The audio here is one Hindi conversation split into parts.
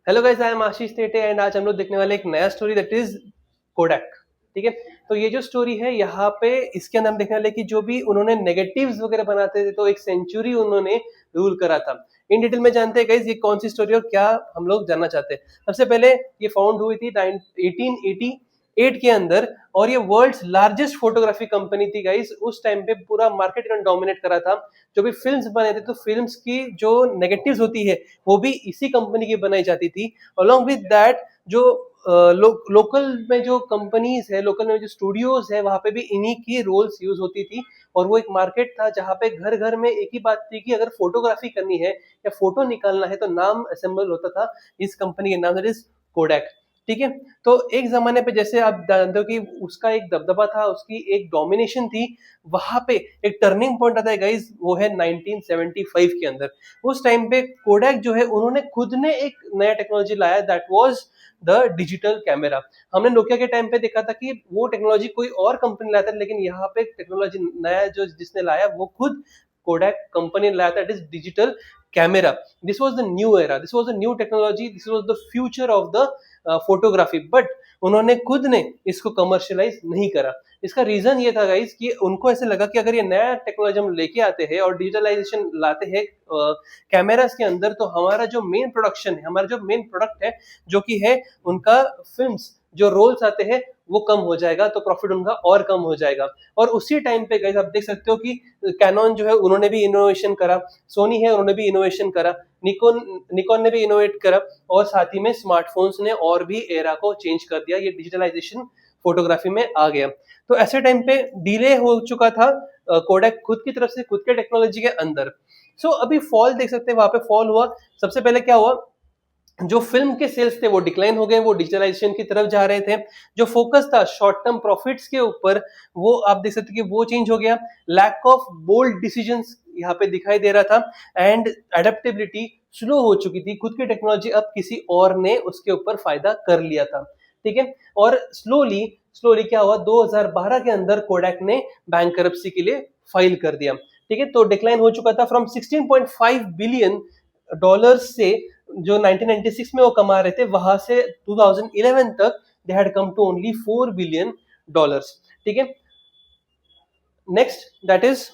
Hello guys, I am Ashish Tete and आज हम लोग देखने वाले एक नया स्टोरी दैट इज कोडैक। ठीक है। तो ये जो स्टोरी है यहाँ पे इसके अंदर हम देखने वाले कि जो भी उन्होंने नेगेटिव्स वगैरह बनाते थे तो एक सेंचुरी उन्होंने रूल करा था। इन डिटेल में जानते हैं गाइस ये कौन सी स्टोरी और क्या हम लोग जानना चाहते हैं। सबसे पहले ये फाउंड हुई थी 1888 के अंदर और ये वर्ल्ड्स लार्जेस्ट फोटोग्राफी कंपनी थी गाइस। उस टाइम पे पूरा मार्केट इन्होंने डोमिनेट करा था। जो भी फिल्म्स बने थे तो फिल्म्स की जो नेगेटिव्स होती है वो भी इसी कंपनी की बनाई जाती थी। अलोंग विद दैट जो लोकल में जो कंपनीज है, लोकल में जो स्टूडियोज है, वहां पे भी इन्हीं की रोल्स यूज होती थी। और वो एक मार्केट था जहाँ पे घर घर में एक ही बात थी कि अगर फोटोग्राफी करनी है या फोटो निकालना है तो नाम असेंबल होता था इस कंपनी के नाम, दैट इज कोडैक। ठीक है। तो एक जमाने पे जैसे आप जानते हो कि उसका एक दबदबा था, उसकी एक डोमिनेशन थी। वहां पे एक टर्निंग पॉइंट आता है गाइस, वो है 1975 के अंदर। उस टाइम पे कोडैक जो है उन्होंने खुद ने एक नया टेक्नोलॉजी लाया, that was the digital camera. हमने नोकिया के टाइम पे देखा था कि वो टेक्नोलॉजी कोई और कंपनी लाया था, लेकिन यहाँ पे टेक्नोलॉजी नया जो जिसने लाया वो खुद कोडैक कंपनी ने लाया था, it is digital camera. This was the new era, this was the new technology, this was the future of the photography. But उन्होंने खुद ने इसको कमर्शियलाइज नहीं करा। इसका रीजन ये था गाइस कि उनको ऐसे लगा कि अगर ये नया टेक्नोलॉजी हम लेके आते हैं और डिजिटलाइजेशन लाते हैं कैमरास के अंदर, तो हमारा जो मेन प्रोडक्शन है, हमारा जो मेन प्रोडक्ट है, जो कि है उनका फिल्म्स, जो रोल्स आते हैं वो कम हो जाएगा, तो प्रॉफिट उनका और कम हो जाएगा। और उसी टाइम पे गाइस आप देख सकते हो कि कैनन जो है उन्होंने भी इनोवेशन करा, सोनी है उन्होंने भी इनोवेशन करा, निकॉन निकॉन ने भी इनोवेट करा, और साथ ही में स्मार्टफोन्स ने और भी एरा को चेंज कर दिया। ये डिजिटलाइजेशन फोटोग्राफी में आ गया। तो ऐसे टाइम पे डिले हो चुका था कोडैक खुद की तरफ से, खुद के टेक्नोलॉजी के अंदर। सो अभी फॉल देख सकते हैं, वहां पे फॉल हुआ। सबसे पहले क्या हुआ, जो फिल्म के सेल्स थे वो डिक्लाइन हो गए, वो डिजिटलाइजेशन की तरफ जा रहे थे। जो फोकस था शॉर्ट टर्म प्रॉफिट्स के ऊपर, वो आप देख सकते कि वो चेंज हो गया। लैक ऑफ बोल्ड डिसीजंस यहाँ पे दिखाई दे रहा था एंड एडेप्टेबिलिटी स्लो हो चुकी थी। खुद की टेक्नोलॉजी अब किसी और ने उसके ऊपर फायदा कर लिया था। ठीक है। और स्लोली स्लोली क्या हुआ, 2012 के अंदर कोडैक ने बैंकरप्सी के लिए फाइल कर दिया। ठीक है। तो डिक्लाइन हो चुका था फ्रॉम 16.5 बिलियन डॉलर्स से, जो 1996 में वो कमा रहे थे, वहां से 2011 तक they had come to only 4 billion dollars. ठीक है। Next that is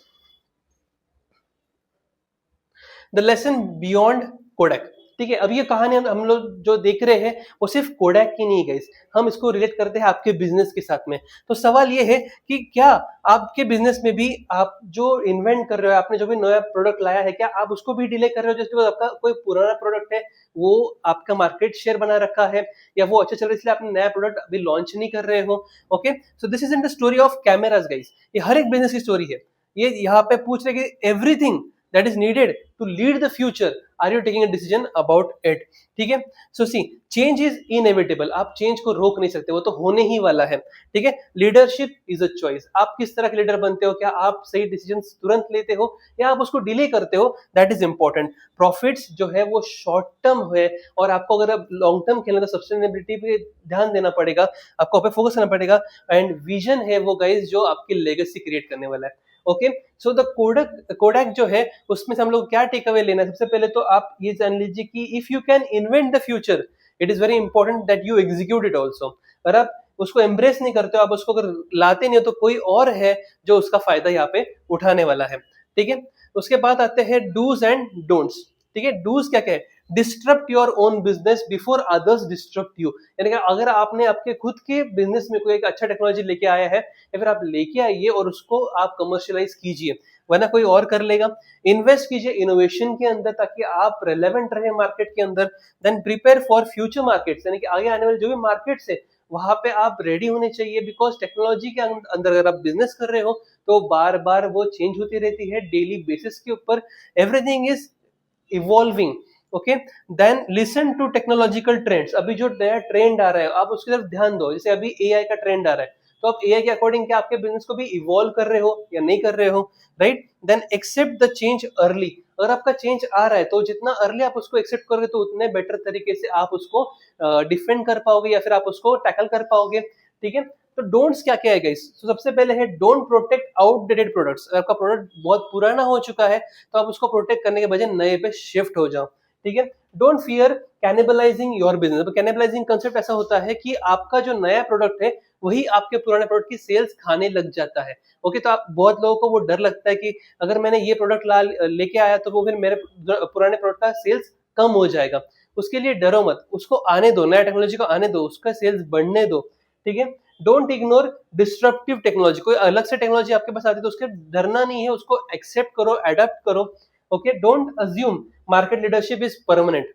the lesson beyond Kodak. ठीक है। अब ये कहानी हम लोग जो देख रहे हैं वो सिर्फ कोडैक की नहीं गई, हम इसको रिलेट करते हैं आपके बिजनेस के साथ में। तो सवाल ये है कि क्या आपके बिजनेस में भी आप जो इन्वेंट कर रहे हो, आपने जो भी नया प्रोडक्ट लाया है, क्या आप उसको भी डिले कर रहे हो? जैसे आपका कोई पुराना प्रोडक्ट है, वो आपका मार्केट शेयर बना रखा है, या वो अच्छा चल रहा है इसलिए आपने नया प्रोडक्ट अभी लॉन्च नहीं कर रहे हो। Okay. So this is in the story of cameras guys. ये हर एक बिजनेस की स्टोरी है। ये यहाँ पे पूछ रहे कि everything that is needed to lead the future, are you taking a decision about it? ठीक है। सो सी, चेंज इज इनएविटेबल, आप चेंज को रोक नहीं सकते, वो तो होने ही वाला है। ठीक है। लीडरशिप इज अ चॉइस, आप किस तरह के लीडर बनते हो, क्या आप सही डिसीजन तुरंत लेते हो या आप उसको डिले करते हो, दैट इज इंपॉर्टेंट। प्रॉफिट्स जो है वो शॉर्ट टर्म है, और आपको अगर लॉन्ग टर्म खेलना तो सस्टेनेबिलिटी पे ध्यान देना पड़ेगा, आपको पे फोकस करना पड़ेगा। एंड विजन है वो गाइस जो आपकी लेगेसी क्रिएट करने वाला है। ओके। सो द कोडैक जो है उसमें से हम लोग क्या टेक अवे लेना है, सबसे पहले तो आप ये जान लीजिए कि if you can invent the future, it is very important that you execute it also. अगर आप उसको एम्ब्रेस नहीं करते हो, आप उसको अगर लाते नहीं हो, तो कोई और है जो उसका फायदा यहाँ पे उठाने वाला है। ठीक है। उसके बाद आते हैं डूज एंड डोंट्स। ठीक है। डूज क्या क्या है, disturb your own business before others disturb you. यानी कि अगर आपने आपके खुद के बिजनेस में कोई एक अच्छा टेक्नोलॉजी लेके आया है, या फिर आप लेके आइए और उसको आप कमर्शियलाइज कीजिए, वरना कोई और कर लेगा। इन्वेस्ट कीजिए इनोवेशन के अंदर ताकि आप रेलेवेंट रहे मार्केट के अंदर। Then prepare for future markets, यानी कि आगे आने वाले जो भी मार्केट्स है वहां पे आप रेडी होने चाहिए, बिकॉज टेक्नोलॉजी के अंदर अगर आप बिजनेस कर रहे हो तो बार बार वो चेंज होती रहती है डेली बेसिस के ऊपर। Everything is evolving. Okay. Then listen to technological trends, अभी जो नया ट्रेंड आ रहा है आप उसकी तरफ ध्यान दो। जैसे अभी एआई का ट्रेंड आ रहा है, तो आप एआई के अकॉर्डिंग क्या आपके बिजनेस को भी इवॉल्व कर रहे हो या नहीं कर रहे हो, right? Then accept the change early, अगर आपका चेंज आ रहा है तो जितना अर्ली आप उसको एक्सेप्ट करोगे तो उतने बेटर तरीके से आप उसको डिफेंड कर पाओगे या फिर आप उसको टैकल कर पाओगे। ठीक है। तो डोंट्स क्या क्या है गाइस? तो सबसे पहले है डोंट प्रोटेक्ट आउटडेटेड प्रोडक्ट्स। अगर आपका प्रोडक्ट बहुत पुराना हो चुका है तो आप उसको प्रोटेक्ट करने के बजाय नए पे शिफ्ट हो जाओ। ठीक है। Don't fear cannibalising your business. Cannibalising concept ऐसा होता है कि आपका जो नया प्रोडक्ट है वही आपके पुराने प्रोडक्ट की सेल्स खाने लग जाता है। ओके, तो आप बहुत लोगों को वो डर लगता है कि अगर मैंने ये प्रोडक्ट लेके आया तो वो फिर मेरे पुराने प्रोडक्ट का सेल्स कम हो जाएगा। उसके लिए डरो मत, उसको आने दो, नया टेक्नोलॉजी को आने दो, उसका सेल्स बढ़ने दो, ठीक है। Don't ignore disruptive technology. कोई अलग से टेक्नोलॉजी आपके पास आती है तो उसके डरना नहीं है, उसको एक्सेप्ट करो, अडेप्ट करो। Okay, don't assume market leadership is permanent.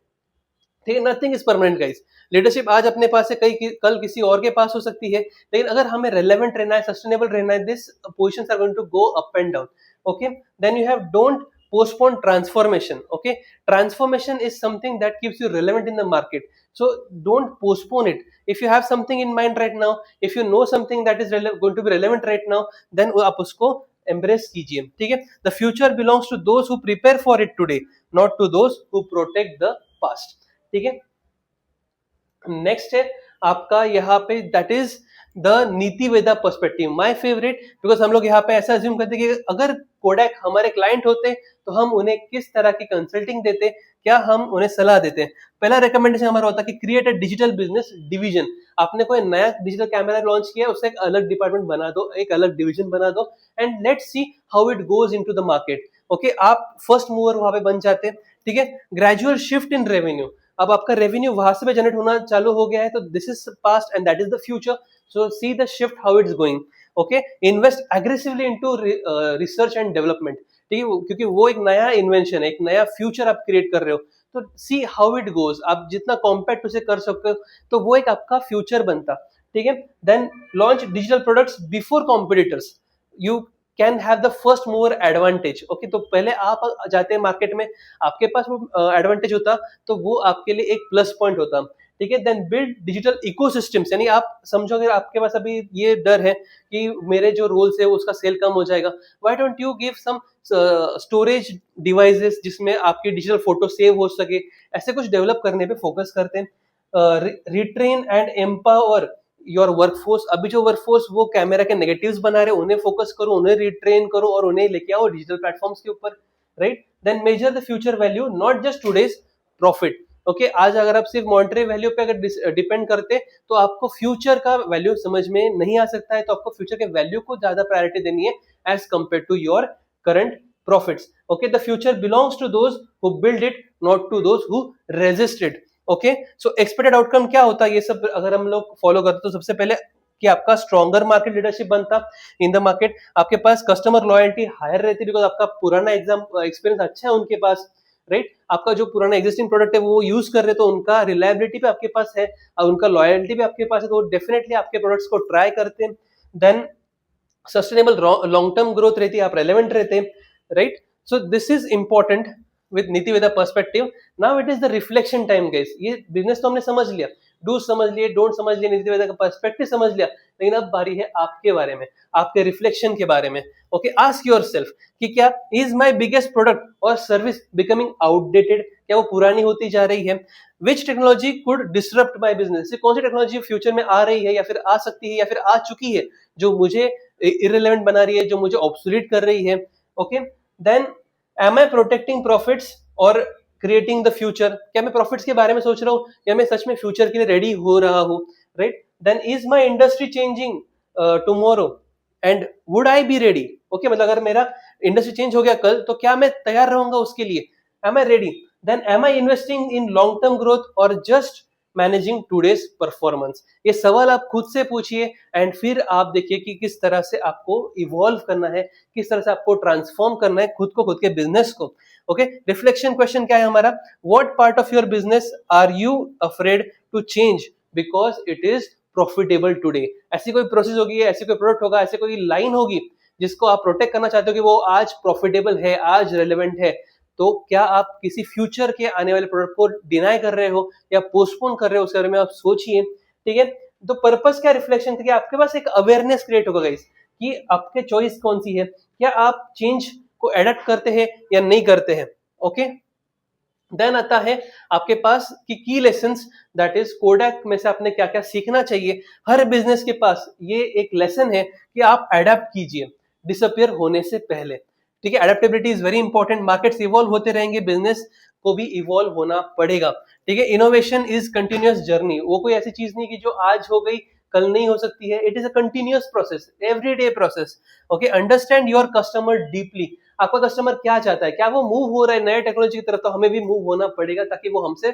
ठीक है, nothing is permanent guys. Leadership आज अपने पास है, कल किसी और के पास हो सकती है, लेकिन अगर हमें रेलेवेंट रहना है, सस्टेनेबल रहना है, this positions are going to go up and down. Okay, then you have don't postpone transformation. Okay, transformation is something that keeps you relevant in the market, so don't postpone it. If you have something in mind right now, if you know something that is going to be relevant right now, then आप उसको embrace कीजिए, ठीक है। The future belongs to those who prepare for it today, not to those who protect the past, ठीक है। नेक्स्ट है आपका यहाँ पे, दैट इज द नीति Veda perspective, my favourite, because हम लोग यहाँ पे ऐसा अज्यूम करते हैं कि अगर कोडैक हमारे क्लाइंट होते तो हम उन्हें किस तरह की कंसल्टिंग देते, क्या हम उन्हें सलाह देते। पहला रिकमेंडेशन हमारा होता है कि create a digital business division. आपने कोई नया डिजिटल कैमरा लॉन्च किया, उससे एक अलग डिपार्टमेंट बना दो, एक अलग डिवीजन बना दो, and let's see how it goes into the market. Okay, आप फर्स्ट मूवर वहां पे बन जाते हैं, ठीक है। ग्रेजुअल शिफ्ट इन रेवेन्यू, अब आपका रेवेन्यू वहां से भी जनरेट होना चालू हो गया है, तो this is past and that is the future, so see the shift how it's going. Okay, invest aggressively into research and development, ठीक है, क्योंकि वो एक नया इन्वेंशन है, एक नया फ्यूचर आप क्रिएट कर रहे हो, तो सी हाउ इट गोज, आप जितना कॉम्पैक्ट उसे कर सकते हो तो वो एक आपका फ्यूचर बनता, ठीक है। Then launch digital products before competitors, you can have the first mover advantage. Okay, तो पहले आप जाते हैं मार्केट में, आपके पास वो एडवांटेज होता, तो वो आपके लिए एक प्लस पॉइंट होता, ठीक है। देन बिल्ड डिजिटल इकोसिस्टम्स, यानी आप समझोगे आपके पास अभी ये डर है कि मेरे जो रोल्स है उसका सेल कम हो जाएगा, why don't you give some storage devices जिसमें आपकी डिजिटल फोटो सेव हो सके, ऐसे कुछ डेवलप करने पे फोकस करते हैं। Retrain and empower your workforce, अभी जो वर्कफोर्स वो कैमरा के नेगेटिव्स बना रहे हैं उन्हें फोकस करो, उन्हें रिट्रेन करो और उन्हें लेके आओ डिजिटल प्लेटफॉर्म्स के ऊपर, right. Then measure the future value, not just today's profit. Okay, आज अगर आप सिर्फ मॉनेटरी वैल्यू पे अगर डिपेंड करते तो आपको फ्यूचर का वैल्यू समझ में नहीं आ सकता है, तो आपको फ्यूचर के वैल्यू को ज्यादा प्रायोरिटी देनी है as compare to your current profits. Okay, the future belongs to those who build it, not to those who resist it. Okay, so expected outcome क्या होता है, ये सब अगर हम लोग फॉलो करते तो सबसे पहले कि आपका स्ट्रॉन्गर मार्केट लीडरशिप बनता इन द मार्केट, आपके पास कस्टमर लॉयल्टी हायर रहती बिकॉज आपका पुराना एक्सपीरियंस अच्छा है उनके पास, राइट। आपका जो पुराना एग्जिस्टिंग प्रोडक्ट है वो यूज कर रहे तो उनका रिलायबिलिटी भी आपके पास है और उनका लॉयल्टी भी आपके पास है, तो डेफिनेटली आपके प्रोडक्ट्स को ट्राई करते हैं। Then sustainable long term growth रहती है, आप रेलेवेंट रहते हैं, right. So this is important with Niti Veda perspective. Now it is the reflection time guys. ये बिजनेस तो हमने समझ लिया, डू समझ लिए, डोंट समझ लिए, नीति वेदा का पर्सपेक्टिव समझ लिया, लेकिन अब बारी है आपके बारे में, आपके रिफ्लेक्शन के बारे में। ओके, आस्क योरसेल्फ कि क्या इज माय बिगेस्ट प्रोडक्ट और सर्विस बिकमिंग आउटडेटेड, क्या वो पुरानी होती जा रही है। विच technology could disrupt my business, कौन सी टेक्नोलॉजी फ्यूचर में आ रही है या फिर आ सकती है या फिर आ चुकी है जो मुझे इररिलेवेंट बना रही है, जो मुझे ऑब्सोलीट कर रही है। Okay, then am I protecting profits और क्रिएटिंग द फ्यूचर, क्या मैं प्रॉफिट्स के बारे में सोच रहा हूँ या मैं सच में फ्यूचर के लिए रेडी हो रहा हूँ, right. Then is my industry changing tomorrow and would I be ready. Okay, मतलब अगर मेरा इंडस्ट्री चेंज हो गया कल तो क्या मैं तैयार रहूंगा उसके लिए, am I ready. Then am I investing in long term growth और जस्ट मैनेजिंग टूडेज परफॉर्मेंस। ये सवाल आप खुद से पूछिए एंड फिर आप देखिए कि किस तरह से आपको इवॉल्व करना है, किस तरह से आपको ट्रांसफॉर्म करना है खुद को, खुद के बिजनेस को। ओके, रिफ्लेक्शन क्वेश्चन क्या है हमारा, what part of your business are you afraid to change because it is profitable today. ऐसी कोई प्रोसेस होगी, ऐसी कोई प्रोडक्ट होगा, ऐसी कोई लाइन होगी जिसको आप प्रोटेक्ट करना चाहते हो कि वो आज प्रॉफिटेबल है, आज रेलेवेंट है, तो क्या आप किसी फ्यूचर के आने वाले प्रोडक्ट को डिनाई कर रहे हो या पोस्टपोन कर रहे हो, उसके बारे में आप सोचिए, ठीक है। तो पर्पस क्या रिफ्लेक्शन का, आपके पास एक अवेयरनेस क्रिएट होगा गाइस कि आपके चॉइस कौन सी है, क्या आप चेंज को एडप्ट करते हैं या नहीं करते हैं। ओके, देन आता है आपके पास कि की लेसन्स, दैट इज कोडैक में से आपने क्या क्या सीखना चाहिए। हर बिजनेस के पास ये एक लेसन है कि आप एडेप्ट कीजिए डिसअपियर होने से पहले, ठीक है। Adaptability is very important, markets evolve होते रहेंगे, बिजनेस को भी इवॉल्व होना पड़ेगा, ठीक है। इनोवेशन इज कंटिन्यूअस जर्नी, वो कोई ऐसी चीज नहीं कि जो आज हो गई कल नहीं हो सकती है, it is a continuous process, everyday process, okay. Understand your customer deeply, आपका कस्टमर क्या चाहता है, क्या वो मूव हो रहा है नए टेक्नोलॉजी की तरफ, तो हमें भी मूव होना पड़ेगा ताकि वो हमसे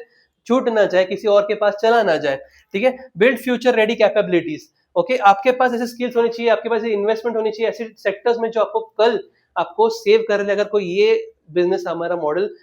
छूट ना जाए, किसी और के पास चला ना जाए, ठीक है। Build future ready capabilities, okay. आपके पास ऐसे स्किल्स होनी चाहिए, आपके पास इन्वेस्टमेंट होनी चाहिए ऐसे सेक्टर्स में जो आपको कल आपको सेव कर ले, अगर कोई ये बिजनेस हमारा मॉडल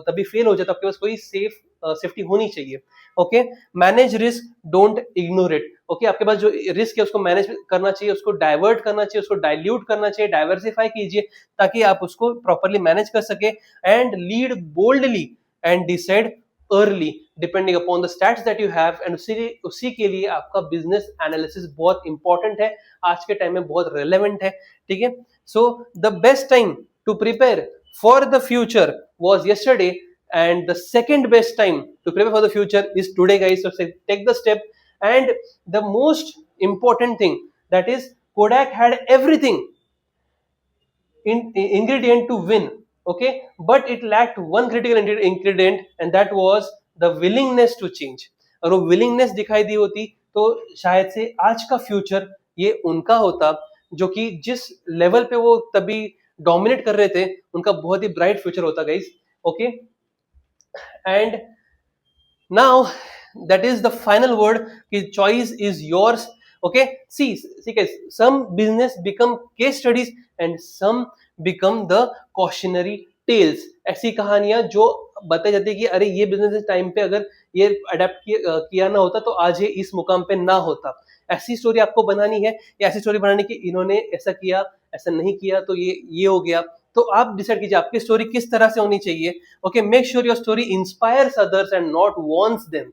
तभी फेल हो जाए तो आपके पास कोई सेफ्टी होनी चाहिए, okay. Manage risk, don't ignore it, okay. आपके पास जो रिस्क है उसको मैनेज करना चाहिए, उसको डाइवर्ट करना चाहिए, उसको डाइल्यूट करना चाहिए, डाइवर्सिफाई कीजिए ताकि आप उसको प्रॉपरली मैनेज कर सके। And lead boldly and decide early depending upon the stats that you have, and उसी के लिए आपका बिजनेस एनालिसिस बहुत इंपॉर्टेंट है, आज के टाइम में बहुत रेलेवेंट है, ठीक है। So the best time to prepare for the future was yesterday, and the second best time to prepare for the future is today, guys. So take the step. And the most important thing, that is Kodak had everything ingredient to win, okay, but it lacked one critical ingredient, and that was the willingness to change. और वो willingness दिखाई दी होती तो शायद से आज का फ्यूचर ये उनका होता, जो कि जिस लेवल पे वो तभी डोमिनेट कर रहे थे, उनका बहुत ही ब्राइट फ्यूचर होता, guys, okay. And now that is the final word कि choice is yours, okay. See guys, some business become case studies and some become the cautionary tales, ऐसी कहानियां जो बताई जाती है कि अरे ये बिजनेस टाइम पे अगर ये अडेप्ट किया ना होता तो आज ये इस मुकाम पे ना होता। ऐसी स्टोरी आपको बनानी है, या ऐसी स्टोरी बनानी कि इन्होंने ऐसा किया, ऐसा नहीं किया तो ये हो गया। तो आप डिसाइड कीजिए आपकी स्टोरी किस तरह से होनी चाहिए, okay. Make sure your story inspires others and not wants them,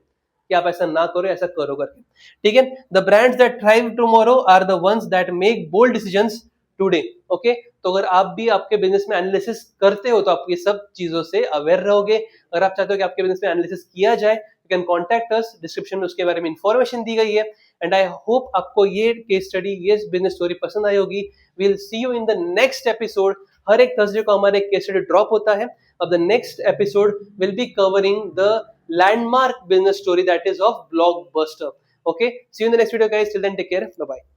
कि आप ऐसा ना करो, ऐसा करो करके, ठीक है। The brands that thrive tomorrow are the ones that make bold decisions today, okay. तो अगर आप भी आपके बिजनेस में एनालिसिस करते हो तो आप ये सब चीजों से अवेयर रहोगे। अगर आप चाहते हो कि आपके बिजनेस में एनालिसिस किया जाए, you can contact us, description में उसके बारे में इंफॉर्मेशन दी गई है। एंड आई होप आपको ये केस स्टडी, ये बिजनेस स्टोरी पसंद आई होगी। Will see you in the next episode. हर एक थर्सडे को हमारे केस स्टडी ड्रॉप होता है। अब the next episode will be covering the landmark business story that is of blockbuster, okay। See you in the next video, guys. Till then, take care. Bye bye.